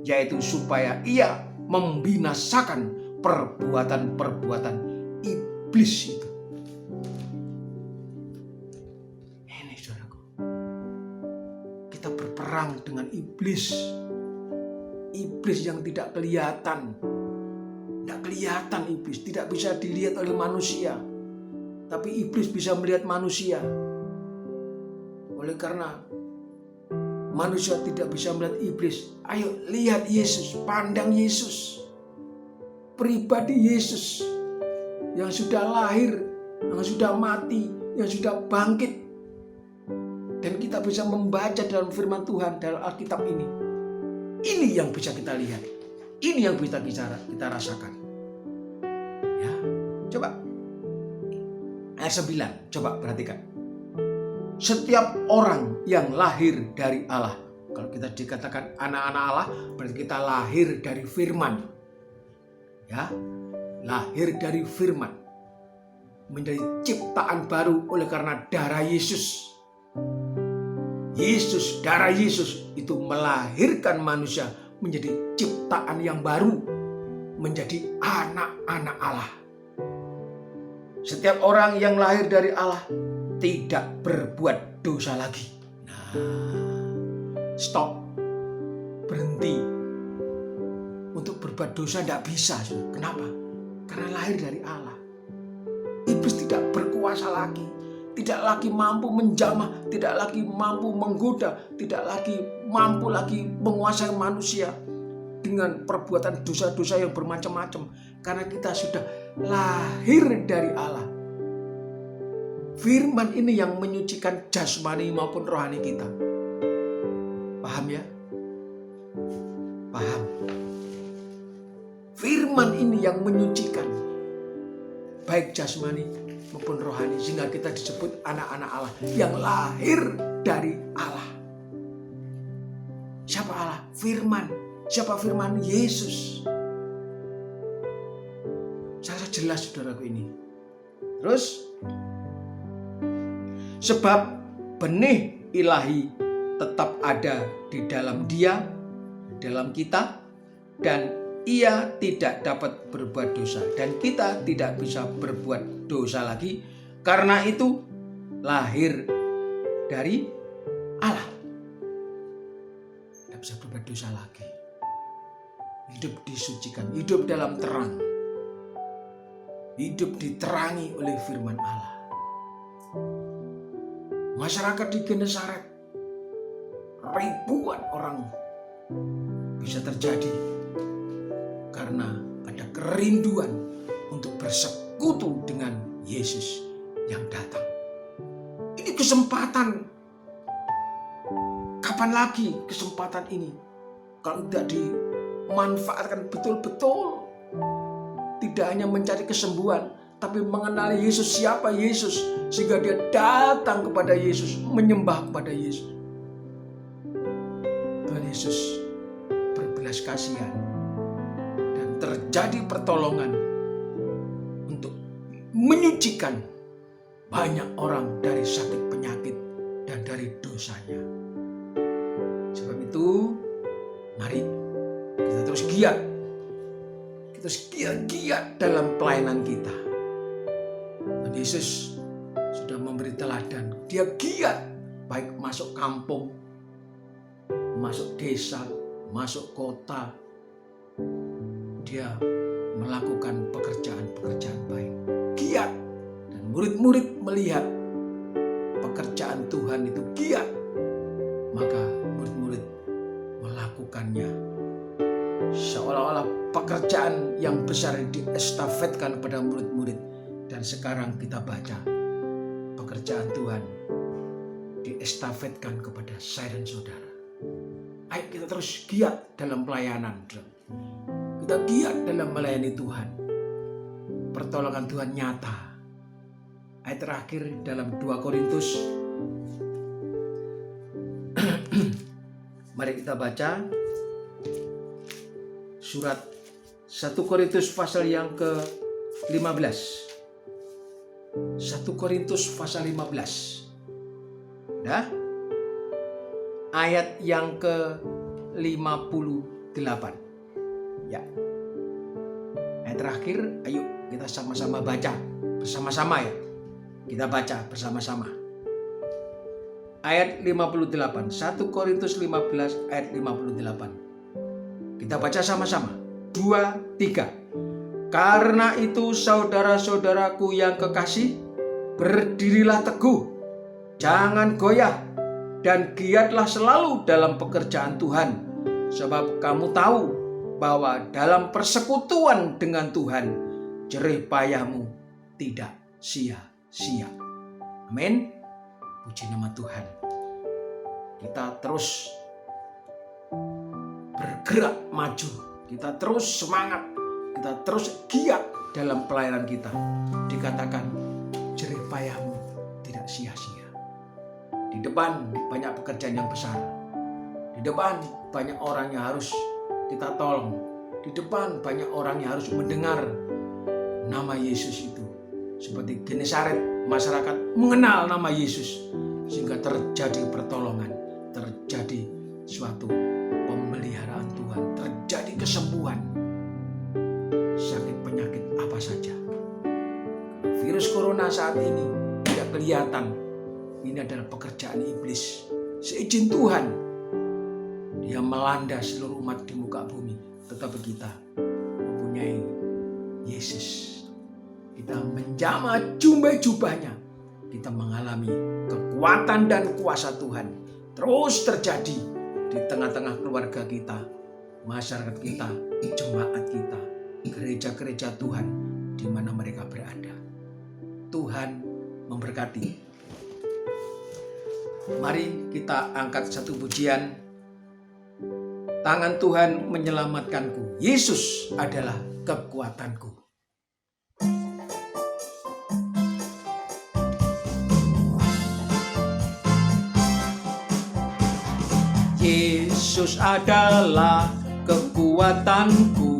C: yaitu supaya Ia membinasakan perbuatan-perbuatan iblis itu. Ini saudaraku, kita berperang dengan iblis. Iblis yang tidak kelihatan. Tidak kelihatan iblis, tidak bisa dilihat oleh manusia. tapi iblis bisa melihat manusia. Oleh karena manusia tidak bisa melihat iblis, ayo lihat Yesus, pandang Yesus. Pribadi Yesus yang sudah lahir, yang sudah mati, yang sudah bangkit. Dan kita bisa membaca dalam firman Tuhan dalam Alkitab ini. Ini yang bisa kita lihat. Ini yang bisa kita rasakan. Ya, coba. Ayat 9, coba perhatikan. Setiap orang yang lahir dari Allah. Kalau kita dikatakan anak-anak Allah, berarti kita lahir dari firman. Ya, lahir dari firman. Menjadi ciptaan baru oleh karena darah Yesus. Yesus, darah Yesus itu melahirkan manusia menjadi ciptaan yang baru. Menjadi anak-anak Allah. Setiap orang yang lahir dari Allah tidak berbuat dosa lagi. Nah, stop. Berhenti. Untuk berbuat dosa tidak bisa. Kenapa? Karena lahir dari Allah. Iblis tidak berkuasa lagi. Tidak lagi mampu menjamah. Tidak lagi mampu menggoda. Tidak lagi mampu lagi menguasai manusia. Dengan perbuatan dosa-dosa yang bermacam-macam. Karena kita sudah lahir dari Allah. Firman ini yang menyucikan jasmani maupun rohani kita. Paham ya? Paham. Firman ini yang menyucikan baik jasmani maupun rohani, sehingga kita disebut anak-anak Allah yang lahir dari Allah. Siapa Allah? Firman. Siapa firman? Yesus. Sangat jelas saudaraku ini. Terus, sebab benih ilahi tetap ada di dalam dia, dalam kita, dan ia tidak dapat berbuat dosa. Dan kita tidak bisa berbuat dosa lagi. Karena itu lahir dari Allah. Tidak bisa berbuat dosa lagi. Hidup disucikan, hidup dalam terang. Hidup diterangi oleh firman Allah. Masyarakat di Genesaret, ribuan orang bisa terjadi karena ada kerinduan untuk bersekutu dengan Yesus yang datang. Ini kesempatan. Kapan lagi kesempatan ini kalau tidak dimanfaatkan betul-betul? Tidak hanya mencari kesembuhan, tapi mengenali Yesus, siapa Yesus, sehingga dia datang kepada Yesus, menyembah kepada Yesus. Tuhan Yesus berbelas kasihan dan terjadi pertolongan untuk menyucikan banyak orang dari sakit penyakit dan dari dosanya. Sebab itu, mari kita terus giat. Terus giat-giat dalam pelayanan kita. Dan Yesus sudah memberi teladan. Dia giat baik masuk kampung, masuk desa, masuk kota. Dia melakukan pekerjaan-pekerjaan baik. Giat. Dan murid-murid melihat pekerjaan Tuhan itu giat. Maka murid-murid melakukannya. Seolah-olah pekerjaan yang besar diestafetkan pada murid-murid. Dan sekarang kita baca pekerjaan Tuhan diestafetkan kepada saya dan saudara. Ayo kita terus giat dalam pelayanan. Kita giat dalam melayani Tuhan. Pertolongan Tuhan nyata. Ayat terakhir dalam 2 Korintus. Mari kita baca surat 1 Korintus pasal yang ke-15. 1 Korintus pasal 15. Nah, ayat yang ke-58. Ya. Ayat terakhir, ayo kita sama-sama baca bersama-sama ya. Kita baca bersama-sama. Ayat 58. 1 Korintus 15 ayat 58. Kita baca sama-sama. 2, 3. Karena itu saudara-saudaraku yang kekasih, berdirilah teguh, jangan goyah, dan giatlah selalu dalam pekerjaan Tuhan, sebab kamu tahu bahwa dalam persekutuan dengan Tuhan, jerih payahmu tidak sia-sia. Amin. Puji nama Tuhan. Kita terus bergerak maju, kita terus semangat, kita terus giat dalam pelayanan kita. Dikatakan jerih payahmu tidak sia-sia. Di depan banyak pekerjaan yang besar. Di depan banyak orang yang harus kita tolong. Di depan banyak orang yang harus mendengar nama Yesus itu. Seperti Genesaret, masyarakat mengenal nama Yesus. Sehingga terjadi pertolongan, terjadi suatu pemeliharaan Tuhan, terjadi kesembuhan. Sakit penyakit apa saja. Virus corona saat ini tidak kelihatan. Ini adalah pekerjaan iblis. Seizin Tuhan, dia melanda seluruh umat di muka bumi. Tetapi kita mempunyai Yesus. Kita menjamah jubah-jubahnya. Kita mengalami kekuatan dan kuasa Tuhan. Terus terjadi di tengah-tengah keluarga kita, masyarakat kita, jemaat kita, gereja-gereja Tuhan di mana mereka berada. Tuhan memberkati. Mari kita angkat satu pujian. Tangan Tuhan menyelamatkanku. Yesus adalah kekuatanku. Yesus adalah kekuatanku.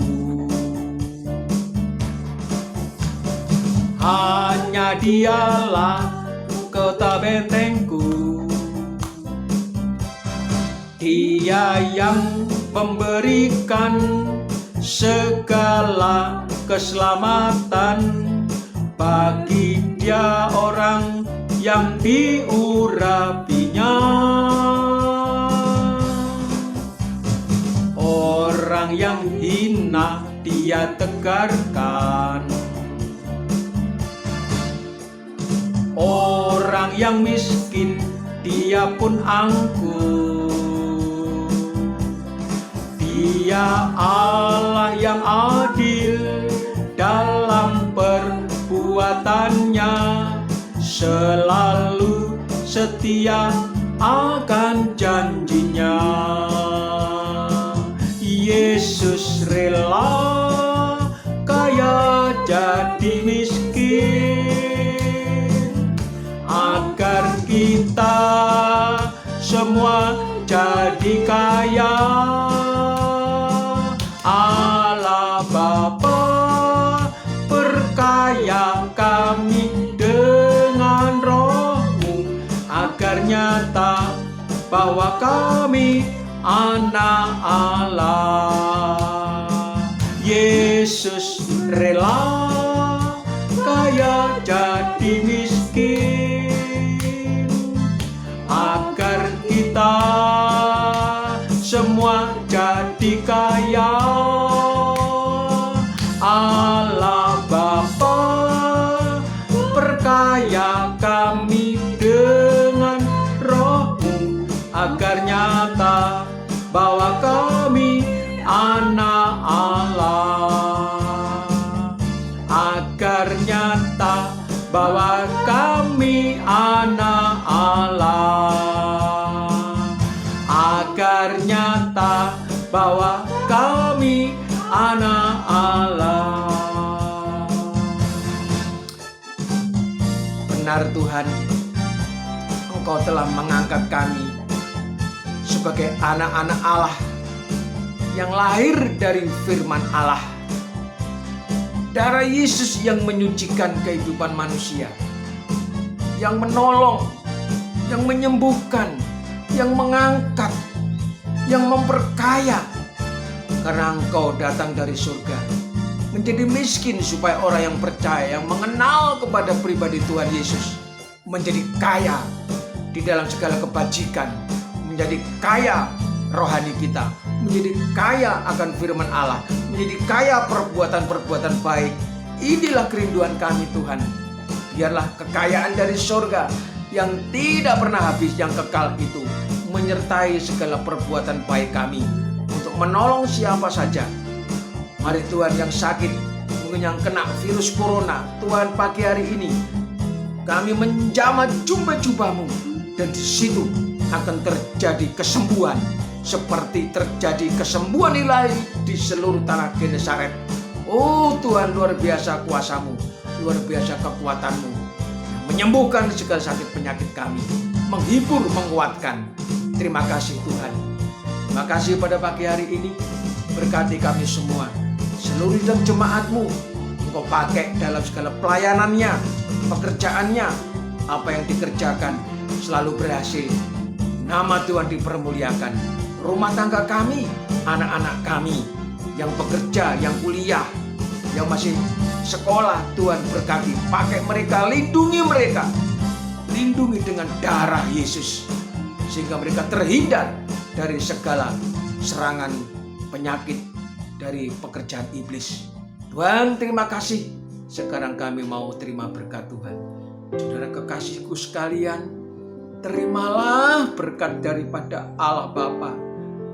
C: Hanya dialah kota bentengku. Dia yang memberikan segala keselamatan bagi dia orang yang diurapinya. Orang yang hina dia tegarkan. Orang yang miskin dia pun angkuh. Dia Allah yang adil dalam perbuatannya, selalu setia akan janjinya. Yesus rela kaya jadi miskin, agar kita semua jadi kaya. Allah Bapa perkaya kami dengan Roh-Mu, agar nyata bahwa kami anak Allah. Yesus rela kaya jadi miskin, agar kita semua jadi kaya. Allah Bapa perkaya kami dengan Roh-Mu, agar nyata bahwa kami anak Allah. Agar nyata bahwa kami anak Allah. Agar nyata bahwa kami anak Allah. Benar Tuhan, Engkau telah mengangkat kami sebagai anak-anak Allah yang lahir dari firman Allah. Darah Yesus yang menyucikan kehidupan manusia, yang menolong, yang menyembuhkan, yang mengangkat, yang memperkaya. Karena Engkau datang dari surga, menjadi miskin supaya orang yang percaya, yang mengenal kepada pribadi Tuhan Yesus, menjadi kaya di dalam segala kebajikan, menjadi kaya rohani kita, menjadi kaya akan firman Allah, menjadi kaya perbuatan-perbuatan baik. Inilah kerinduan kami Tuhan. Biarlah kekayaan dari surga yang tidak pernah habis, yang kekal itu menyertai segala perbuatan baik kami untuk menolong siapa saja. Mari Tuhan, yang sakit, mungkin yang kena virus corona, Tuhan, pagi hari ini kami menjamah jubah-jubah-Mu, dan di situ akan terjadi kesembuhan seperti terjadi kesembuhan ilahi di seluruh tanah Genesaret. Oh Tuhan, luar biasa kuasa-Mu, luar biasa kekuatan-Mu, menyembuhkan segala sakit penyakit kami, menghibur, menguatkan. Terima kasih Tuhan. Terima kasih pada pagi hari ini. Berkati kami semua, seluruh dan jemaat-Mu. Engkau pakai dalam segala pelayanannya, pekerjaannya, apa yang dikerjakan selalu berhasil. Nama Tuhan dipermuliakan. Rumah tangga kami, anak-anak kami yang bekerja, yang kuliah, yang masih sekolah, Tuhan berkati. Pakai mereka, lindungi mereka. Lindungi dengan darah Yesus, sehingga mereka terhindar dari segala serangan penyakit dari pekerjaan iblis. Tuhan, terima kasih. Sekarang kami mau terima berkat Tuhan. Saudara kekasihku sekalian, terimalah berkat daripada Allah Bapa,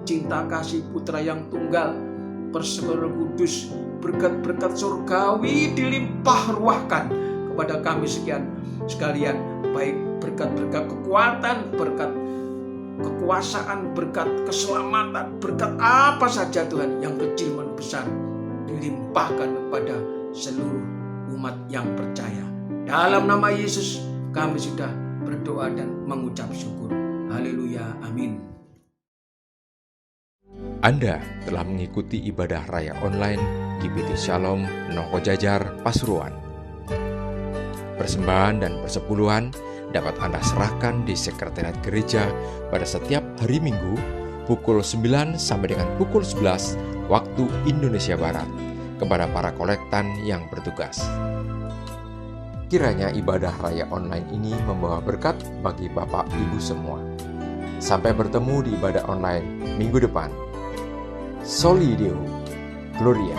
C: cinta kasih Putra yang tunggal, persekutuan Roh Kudus, berkat-berkat surgawi dilimpah ruahkan kepada kami sekalian, baik berkat-berkat kekuatan, berkat kekuasaan, berkat keselamatan, berkat apa saja Tuhan, yang kecil maupun besar, dilimpahkan kepada seluruh umat yang percaya. Dalam nama Yesus kami sudah berdoa dan mengucap syukur. Haleluya, amin.
D: Anda telah mengikuti ibadah raya online GBT Shalom Nongko Jajar, Pasuruan. Persembahan dan persepuluhan dapat Anda serahkan di sekretariat gereja pada setiap hari Minggu pukul 9 sampai dengan pukul 11 waktu Indonesia Barat kepada para kolektan yang bertugas. Kiranya ibadah raya online ini membawa berkat bagi Bapak Ibu semua. Sampai bertemu di ibadah online minggu depan. Soli Deo Gloria.